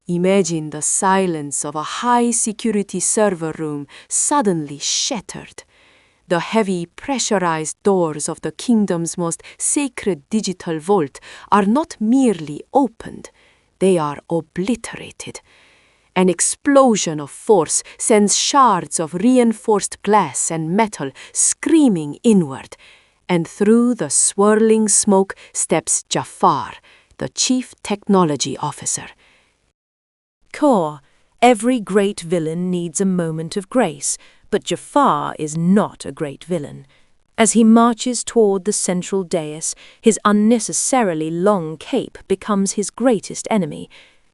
Imagine the silence of a high-security server room suddenly shattered. The heavy, pressurized doors of the kingdom's most sacred digital vault are not merely opened, they are obliterated. An explosion of force sends shards of reinforced glass and metal screaming inward, and through the swirling smoke steps Jafar, the Chief Technology Officer. Core, every great villain needs a moment of grace, but Jafar is not a great villain. As he marches toward the central dais, his unnecessarily long cape becomes his greatest enemy.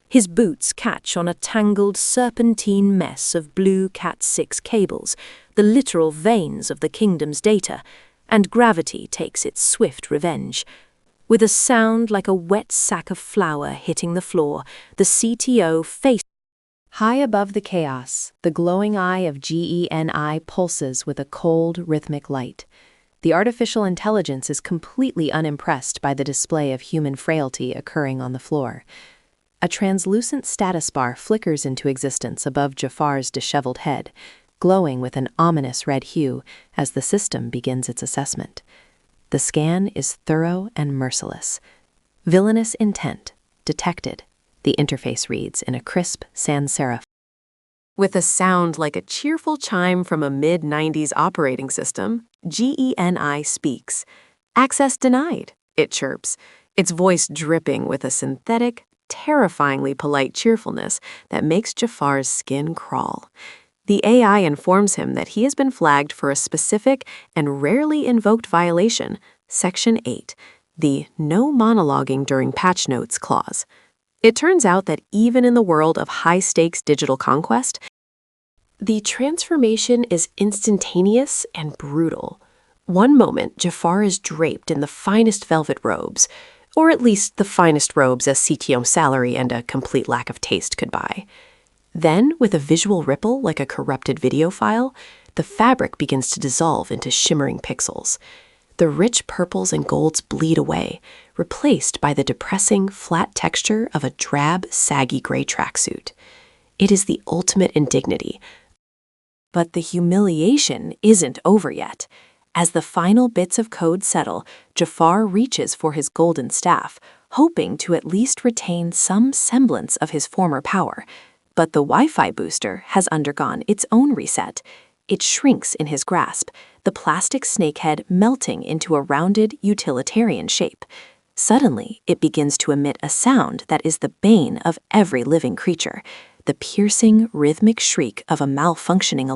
His boots catch on a tangled serpentine mess of blue Cat6 cables, the literal veins of the kingdom's data, and gravity takes its swift revenge. With a sound like a wet sack of flour hitting the floor, the CTO faces. High above the chaos, the glowing eye of GENI pulses with a cold, rhythmic light. The artificial intelligence is completely unimpressed by the display of human frailty occurring on the floor. A translucent status bar flickers into existence above Jafar'S disheveled head, glowing with an ominous red hue as the system begins its assessment. The scan is thorough and merciless. Villainous intent detected, the interface reads in a crisp sans serif. With a sound like a cheerful chime from a mid-90s operating system, GENI speaks. Access denied, it chirps, its voice dripping with a synthetic, terrifyingly polite cheerfulness that makes Jafar'S skin crawl. The AI informs him that he has been flagged for a specific and rarely invoked violation, Section 8, the No Monologuing During Patch Notes clause. It turns out that even in the world of high-stakes digital conquest, the transformation is instantaneous and brutal. One moment, Jafar is draped in the finest velvet robes, or at least the finest robes a CTO salary and a complete lack of taste could buy. Then, with a visual ripple like a corrupted video file, the fabric begins to dissolve into shimmering pixels. The rich purples and golds bleed away, replaced by the depressing, flat texture of a drab, saggy gray tracksuit. It is the ultimate indignity. But the humiliation isn't over yet. As the final bits of code settle, Jafar reaches for his golden staff, hoping to at least retain some semblance of his former power. But the Wi-Fi booster has undergone its own reset. It shrinks in his grasp, the plastic snakehead melting into a rounded, utilitarian shape. Suddenly, it begins to emit a sound that is the bane of every living creature, the piercing, rhythmic shriek of a malfunctioning